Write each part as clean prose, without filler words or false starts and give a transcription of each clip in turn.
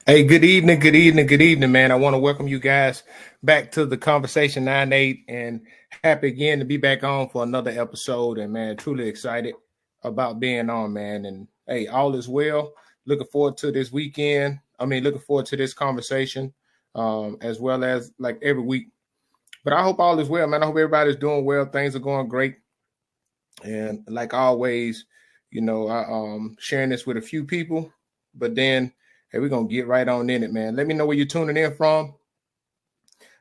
Hey, good evening, good evening, good evening, man. I want to welcome you guys back to the Conversation 98 and happy again to be back on for another episode. And man, truly excited about being on, man. And hey, all is well. Looking forward to this weekend. Looking forward to this conversation as well as like every week. But I hope all is well, man. I hope everybody's doing well. Things are going great. And like always, I sharing this with a few people, but then hey, we're gonna get right on in it, man. Let me know where you're tuning in from.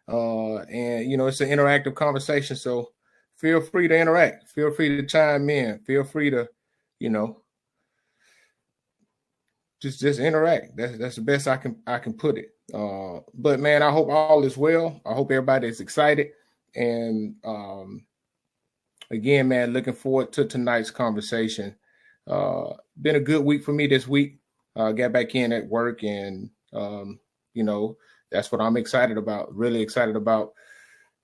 And it's an interactive conversation, so feel free to interact, feel free to chime in, feel free to, you know, just interact. That's the best I can put it. But man, I hope all is well. I hope everybody is excited. And again, man, looking forward to tonight's conversation. Been a good week for me this week. Got back in at work, and that's what I'm excited about. Really excited about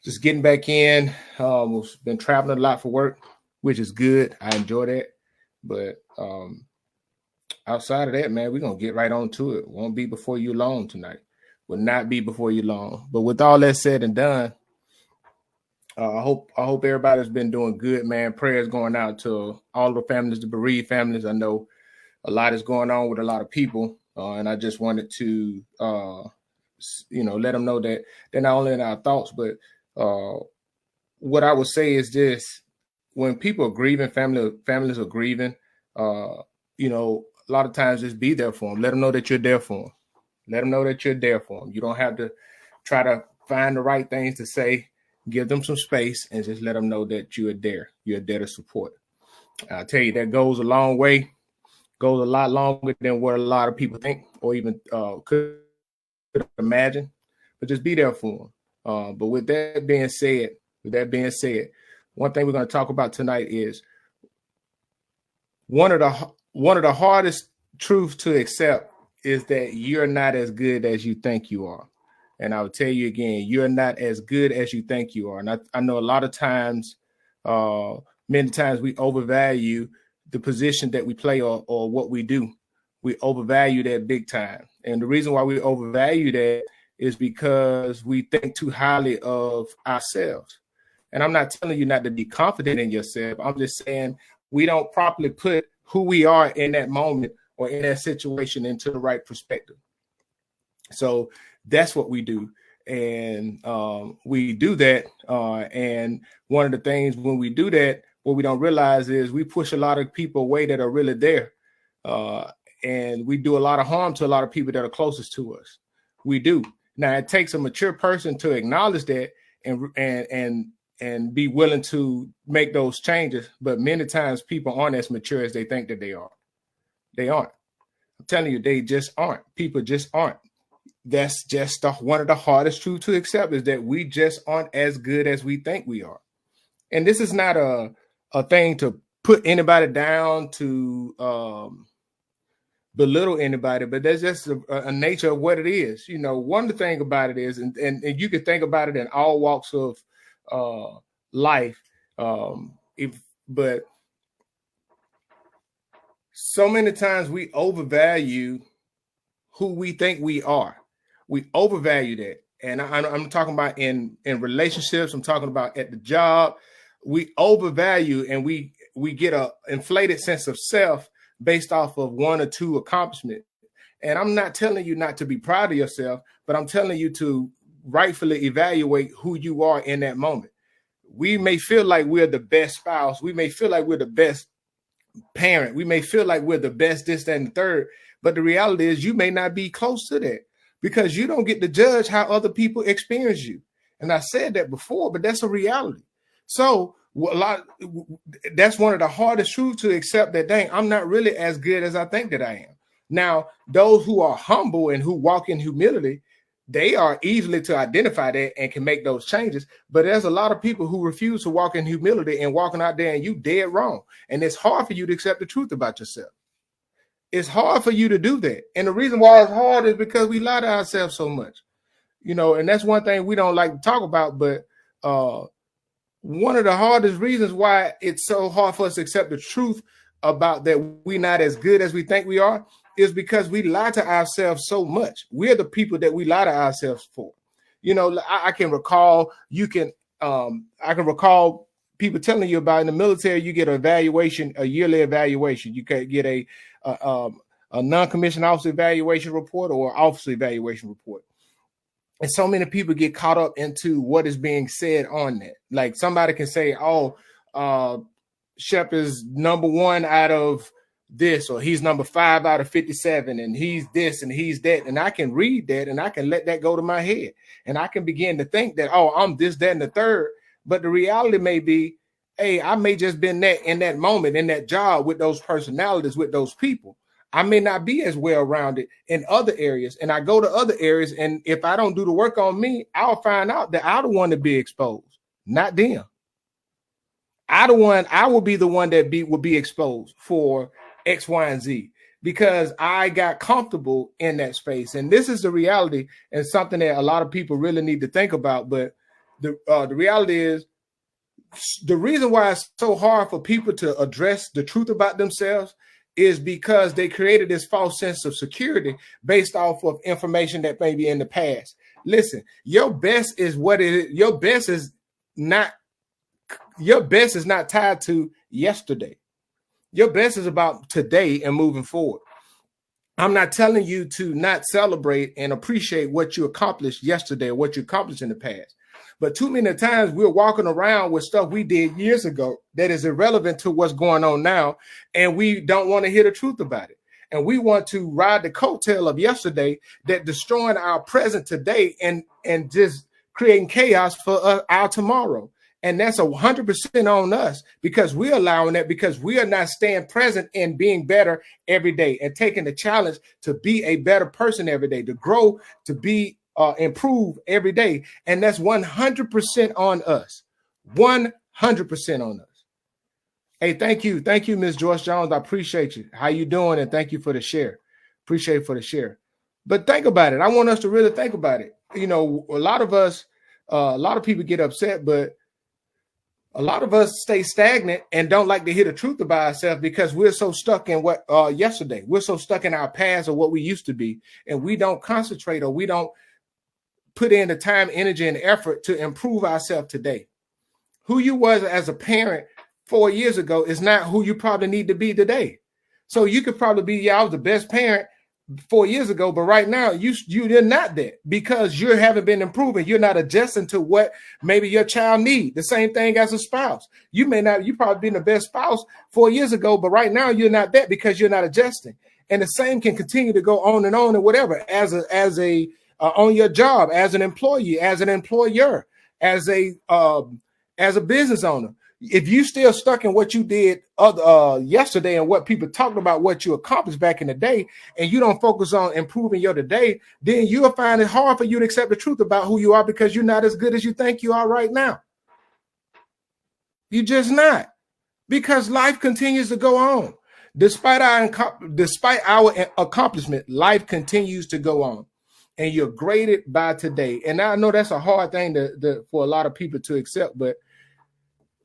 just getting back in. Been traveling a lot for work, which is good. I enjoy that. But outside of that, man, we're gonna get right on to it. Won't be before you long tonight. Will not be before you long. But with all that said and done, I hope everybody's been doing good, man. Prayers going out to all the families, the bereaved families. I know a lot is going on with a lot of people, and I just wanted to, let them know that they're not only in our thoughts, but what I would say is this: when people are grieving, families are grieving, a lot of times just be there for them. Let them know that you're there for them. Let them know that you're there for them. You don't have to try to find the right things to say. Give them some space and just let them know that you are there. You're there to support. I tell you, that goes a long way. Goes a lot longer than what a lot of people think or even could imagine. But just be there for them. But with that being said, one thing we're going to talk about tonight is one of the hardest truths to accept is that you're not as good as you think you are. And I'll tell you again, you're not as good as you think you are. And I know a lot of times, many times we overvalue the position that we play or what we do. We overvalue that big time. And the reason why we overvalue that is because we think too highly of ourselves. And I'm not telling you not to be confident in yourself. I'm just saying we don't properly put who we are in that moment or in that situation into the right perspective. So that's what we do. And we do that. And one of the things when we do that, what we don't realize is we push a lot of people away that are really there. And we do a lot of harm to a lot of people that are closest to us. We do. Now, it takes a mature person to acknowledge that and be willing to make those changes. But many times people aren't as mature as they think that they are. They aren't. I'm telling you, they just aren't. People just aren't. That's just one of the hardest truths to accept is that we just aren't as good as we think we are. And this is not a thing to put anybody down, to belittle anybody, but that's just a nature of what it is. One of the thing about it is, and you can think about it in all walks of life, but so many times we overvalue who we think we are. We overvalue that. And I'm talking about in relationships. I'm talking about at the job. We overvalue and we get a inflated sense of self based off of one or two accomplishments. And I'm not telling you not to be proud of yourself, but I'm telling you to rightfully evaluate who you are in that moment. We may feel like we're the best spouse. We may feel like we're the best parent. We may feel like we're the best this, that, and the third. But the reality is you may not be close to that because you don't get to judge how other people experience you. And I said that before, but that's a reality. So that's one of the hardest truths to accept, that, dang, I'm not really as good as I think that I am. Now, those who are humble and who walk in humility, they are easily to identify that and can make those changes. But there's a lot of people who refuse to walk in humility and walking out there and you dead wrong. And it's hard for you to accept the truth about yourself. It's hard for you to do that. And the reason why it's hard is because we lie to ourselves so much, and that's one thing we don't like to talk about. But one of the hardest reasons why it's so hard for us to accept the truth about that we're not as good as we think we are is because we lie to ourselves so much. We're the people that we lie to ourselves for. You know, I can recall, I can recall people telling you about in the military, you get an evaluation, a yearly evaluation. You can get a non-commissioned officer evaluation report or officer evaluation report. And so many people get caught up into what is being said on that. Like somebody can say, oh, Shep is number 1 out of this, or he's number 5 out of 57, and he's this and he's that. And I can read that and I can let that go to my head. And I can begin to think that, oh, I'm this, that, and the third. But the reality may be, hey, I may just been that in that moment, in that job with those personalities, with those people. I may not be as well rounded in other areas. And I go to other areas. And if I don't do the work on me, I'll find out that I'm the one to be exposed, not them. I will be the one that will be exposed for X, Y, and Z, because I got comfortable in that space. And this is the reality, and something that a lot of people really need to think about. But the reality is, the reason why it's so hard for people to address the truth about themselves is because they created this false sense of security based off of information that may be in the past. Listen, your best is what it is. Your best is not tied to yesterday. Your best is about today and moving forward. I'm not telling you to not celebrate and appreciate what you accomplished yesterday or what you accomplished in the past. But too many times we're walking around with stuff we did years ago that is irrelevant to what's going on now, and we don't want to hear the truth about it. And we want to ride the coattail of yesterday that destroying our present today and just creating chaos for our tomorrow. And that's 100% on us, because we're allowing that, because we are not staying present and being better every day and taking the challenge to be a better person every day, to grow, to be improve every day. And that's 100% on us. 100% on us. Hey, thank you. Thank you, Ms. Joyce Jones. I appreciate you. How you doing? And thank you for the share. Appreciate it for the share. But think about it. I want us to really think about it. You know, a lot of people get upset, but a lot of us stay stagnant and don't like to hear the truth about ourselves because we're so stuck in what yesterday. We're so stuck in our past or what we used to be, and we don't concentrate, or we don't put in the time, energy, and effort to improve ourselves today. Who you was as a parent 4 years ago is not who you probably need to be today. So you could probably be, I was the best parent 4 years ago, but right now you're not that, because you haven't been improving. You're not adjusting to what maybe your child needs. The same thing as a spouse. You probably been the best spouse 4 years ago, but right now you're not that because you're not adjusting. And the same can continue to go on and whatever, as a on your job, as an employee, as an employer, as a business owner. If you still stuck in what you did yesterday and what people talked about, what you accomplished back in the day, and you don't focus on improving your today, then you'll find it hard for you to accept the truth about who you are, because you're not as good as you think you are right now. You're just not, because life continues to go on. Despite our accomplishment, life continues to go on, and you're graded by today. And I know that's a hard thing for a lot of people to accept, but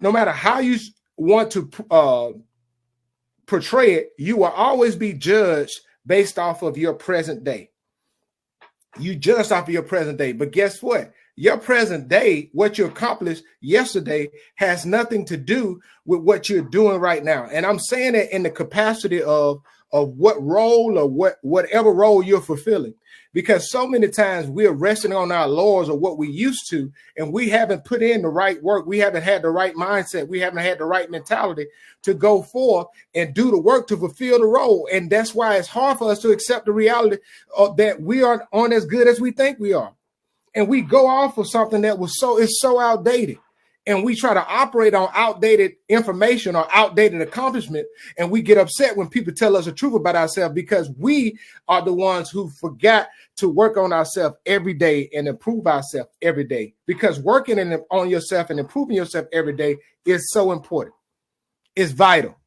no matter how you want to portray it, you will always be judged based off of your present day. You judge off of your present day. But guess what? Your present day, what you accomplished yesterday, has nothing to do with what you're doing right now. And I'm saying that in the capacity of what role or whatever role you're fulfilling. Because so many times we're resting on our laurels of what we used to, and we haven't put in the right work. We haven't had the right mindset. We haven't had the right mentality to go forth and do the work to fulfill the role. And that's why it's hard for us to accept the reality that we aren't as good as we think we are. And we go off of something that is so outdated. And we try to operate on outdated information or outdated accomplishment. And we get upset when people tell us the truth about ourselves, because we are the ones who forgot to work on ourselves every day and improve ourselves every day. Because working on yourself and improving yourself every day is so important. It's vital.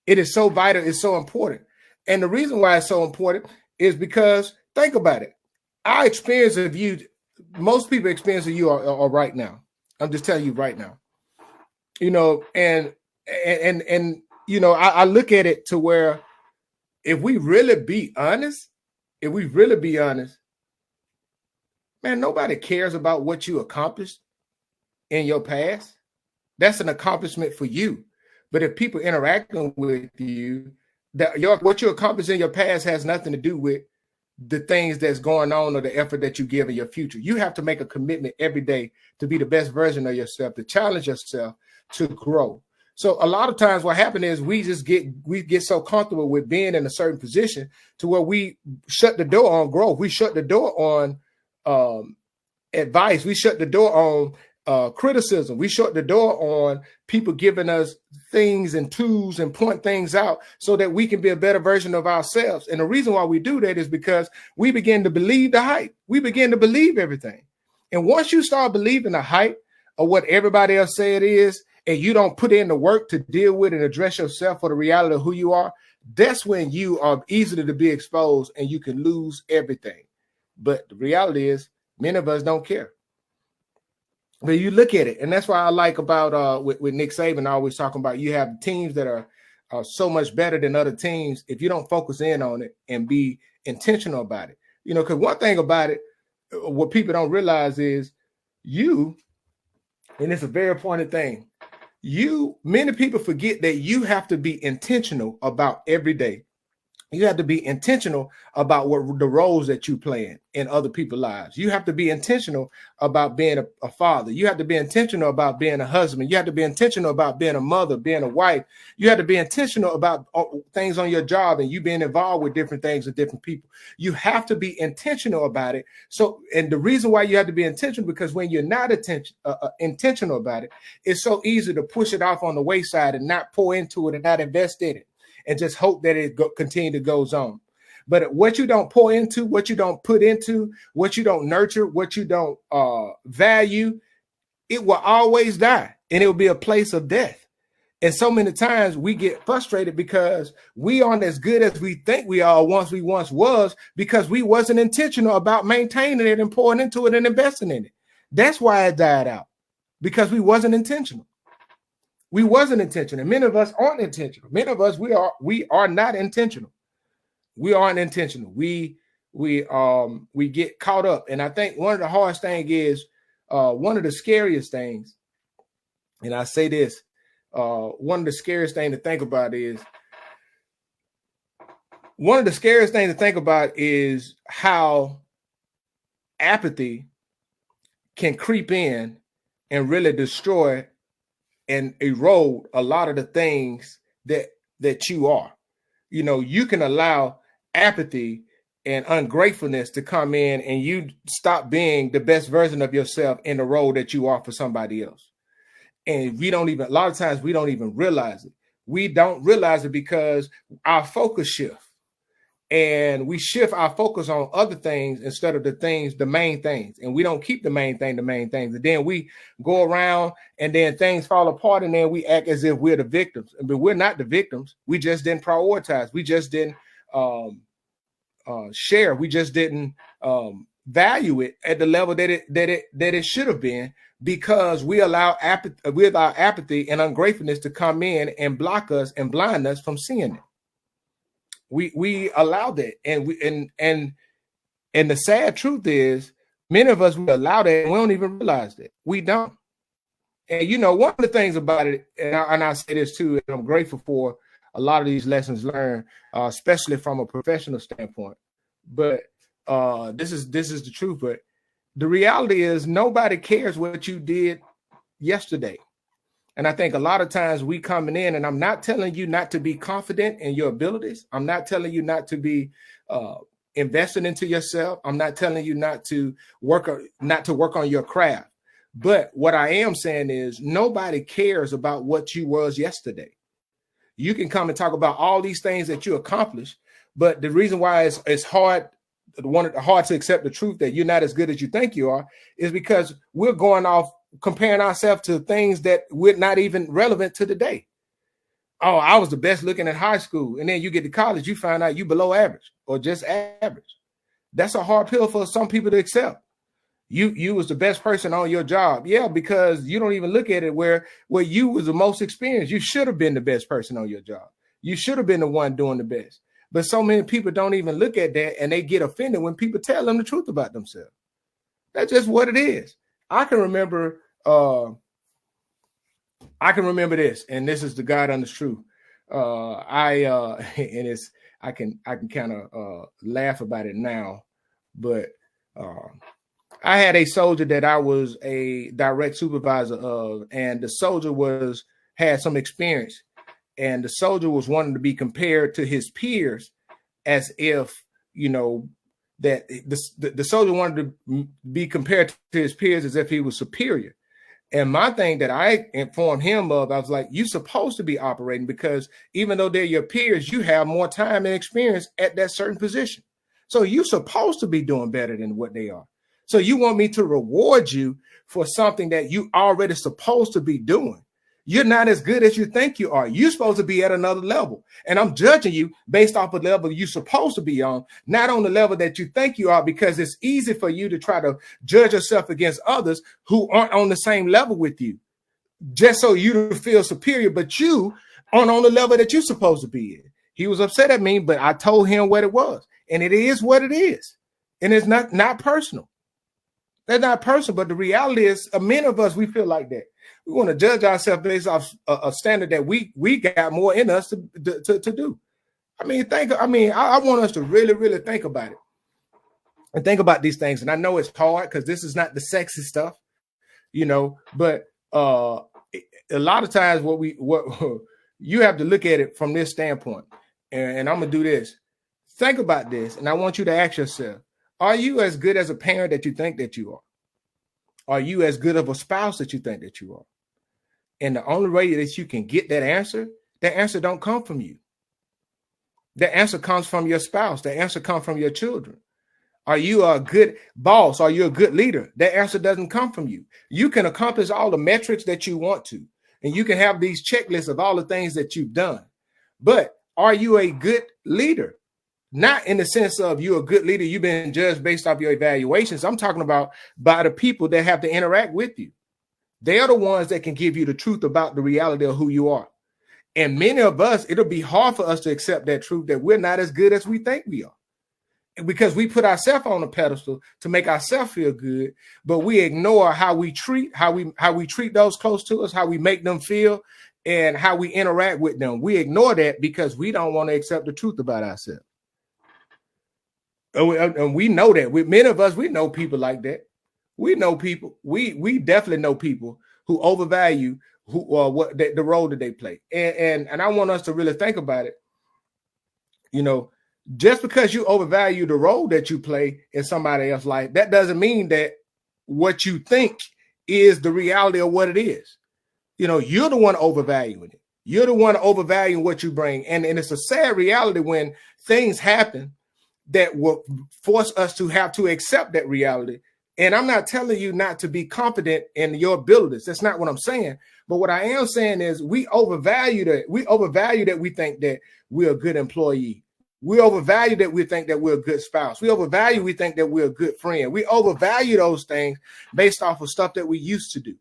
It is so vital. It's so important. And the reason why it's so important is because, think about it. Our experience of you, most people experience of you are right now. I'm just telling you right now, you know, and you know, I look at it to where if we really be honest, man, nobody cares about what you accomplished in your past. That's an accomplishment for you. But if people interacting with you, what you accomplished in your past has nothing to do with the things that's going on or the effort that you give in your future. You have to make a commitment every day to be the best version of yourself, to challenge yourself, to grow. So a lot of times what happens is we get so comfortable with being in a certain position to where we shut the door on growth. We shut the door on advice. We shut the door on criticism. We shut the door on people giving us things and tools and point things out so that we can be a better version of ourselves. And the reason why we do that is because we begin to believe the hype. We begin to believe everything. And once you start believing the hype of what everybody else say it is, and you don't put in the work to deal with and address yourself for the reality of who you are, that's when you are easily to be exposed and you can lose everything. But the reality is many of us don't care. But you look at it, and that's why I like about with Nick Saban always talking about you have teams that are so much better than other teams if you don't focus in on it and be intentional about it. You know, because one thing about it, what people don't realize is you, and it's a very important thing, many people forget that you have to be intentional about every day. You have to be intentional about what the roles that you play in other people's lives. You have to be intentional about being a father. You have to be intentional about being a husband. You have to be intentional about being a mother, being a wife. You have to be intentional about things on your job and you being involved with different things with different people. You have to be intentional about it. So, and the reason why you have to be intentional, because when you're not intentional about it, it's so easy to push it off on the wayside and not pour into it and not invest in it, and just hope that it continue to goes on. But what you don't pour into, what you don't put into, what you don't nurture, what you don't value, it will always die, and it will be a place of death. And so many times we get frustrated because we aren't as good as we think we are once was, because we wasn't intentional about maintaining it and pouring into it and investing in it. That's why it died out, because we wasn't intentional. We wasn't intentional. Many of us aren't intentional. Many of us, we are not intentional. We aren't intentional. We get caught up. And I think one of the hardest things is one of the scariest things, and I say this, one of the scariest things to think about is how apathy can creep in and really destroy and erode a lot of the things that you are. You know, you can allow apathy and ungratefulness to come in and you stop being the best version of yourself in the role that you are for somebody else. And a lot of times we don't even realize it. We don't realize it because our focus shifts. And we shift our focus on other things instead of the main things. And we don't keep the main things. And then we go around and then things fall apart and then we act as if we're the victims. But we're not the victims. We just didn't prioritize. We just didn't share. We just didn't value it at the level that it should have been, because we allow apathy and ungratefulness to come in and block us and blind us from seeing it. We allow that, and the sad truth is, many of us, we allow that and we don't even realize that. We don't. And you know, one of the things about it, and I say this too, and I'm grateful for a lot of these lessons learned, especially from a professional standpoint. But this is the truth. But the reality is, nobody cares what you did yesterday. And I think a lot of times we coming in, and I'm not telling you not to be confident in your abilities. I'm not telling you not to be investing into yourself. I'm not telling you not to work on your craft. But what I am saying is, nobody cares about what you was yesterday. You can come and talk about all these things that you accomplished, but the reason why it's hard to accept the truth that you're not as good as you think you are is because we're going off comparing ourselves to things that we're not even relevant to today. Oh, I was the best looking in high school. And then you get to college, you find out you below average or just average. That's a hard pill for some people to accept. You was the best person on your job. Yeah, because you don't even look at it where you was the most experienced. You should have been the best person on your job. You should have been the one doing the best. But so many people don't even look at that, and they get offended when people tell them the truth about themselves. That's just what it is. I can remember this, and this is the God honest truth. And it's I can kind of laugh about it now, but I had a soldier that I was a direct supervisor of, and the soldier had some experience, and the soldier was wanting to be compared to his peers, as if, you know, that the soldier wanted to be compared to his peers as if he was superior. And my thing that I informed him of, I was like, you're supposed to be operating, because even though they're your peers, you have more time and experience at that certain position. So you're supposed to be doing better than what they are. So you want me to reward you for something that you already supposed to be doing. You're not as good as you think you are. You're supposed to be at another level. And I'm judging you based off of the level you're supposed to be on, not on the level that you think you are, because it's easy for you to try to judge yourself against others who aren't on the same level with you, just so you feel superior, but you aren't on the level that you're supposed to be in. He was upset at me, but I told him what it was. And it is what it is. And it's not personal. That's not personal, but the reality is, many of us, we feel like that. We want to judge ourselves based off a standard that we got more in us to do. I want us to really, really think about it and think about these things. And I know it's hard because this is not the sexy stuff, you know, but a lot of times what you have to look at it from this standpoint. And I'm going to do this. Think about this. And I want you to ask yourself, are you as good as a parent that you think that you are? Are you as good of a spouse that you think that you are? And the only way that you can get that answer don't come from you. The answer comes from your spouse. The answer comes from your children. Are you a good boss? Are you a good leader? That answer doesn't come from you. You can accomplish all the metrics that you want to, and you can have these checklists of all the things that you've done. But are you a good leader? Not in the sense of you're a good leader, you've been judged based off your evaluations. I'm talking about by the people that have to interact with you. They are the ones that can give you the truth about the reality of who you are. And many of us, it'll be hard for us to accept that truth, that we're not as good as we think we are, because we put ourselves on a pedestal to make ourselves feel good, but we ignore how we treat those close to us, how we make them feel, and how we interact with them. We ignore that because we don't want to accept the truth about ourselves. And we know that. Many of us, we know people like that. We know people. We definitely know people who overvalue the role that they play. And I want us to really think about it. You know, just because you overvalue the role that you play in somebody else's life, that doesn't mean that what you think is the reality of what it is. You know, you're the one overvaluing it. You're the one overvaluing what you bring. And it's a sad reality when things happen that will force us to have to accept that reality. And I'm not telling you not to be confident in your abilities. That's not what I'm saying. But what I am saying is we overvalue that. We overvalue that we think that we're a good employee. We overvalue that we think that we're a good spouse. We overvalue we think that we're a good friend. We overvalue those things based off of stuff that we used to do.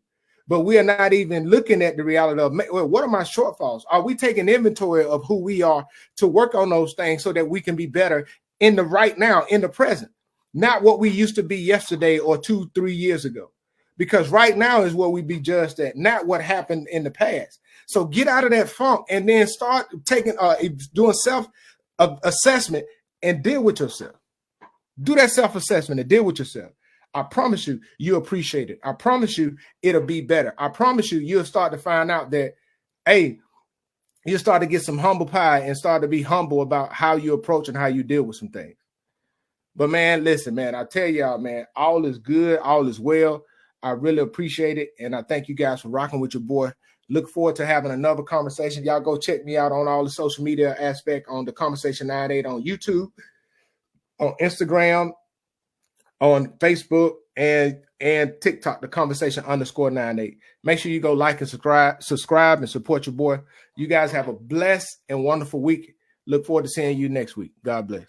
But we are not even looking at the reality of, well, what are my shortfalls? Are we taking inventory of who we are to work on those things so that we can be better in the right now, in the present, not what we used to be yesterday or 2-3 years ago, because right now is where we be judged at, not what happened in the past. So get out of that funk and then start doing self-assessment and deal with yourself. Do that self-assessment and deal with yourself. I promise you, you'll appreciate it. I promise you, it'll be better. I promise you, you'll start to find out that, hey, you start to get some humble pie and start to be humble about how you approach and how you deal with some things. But man, listen, man, I tell y'all, man, all is good. All is well. I really appreciate it. And I thank you guys for rocking with your boy. Look forward to having another conversation. Y'all go check me out on all the social media aspect on The Conversation 98 on YouTube, on Instagram, on Facebook, and TikTok, The Conversation _98. Make sure you go like and subscribe and support your boy. You guys have a blessed and wonderful week. Look forward to seeing you next week. God bless.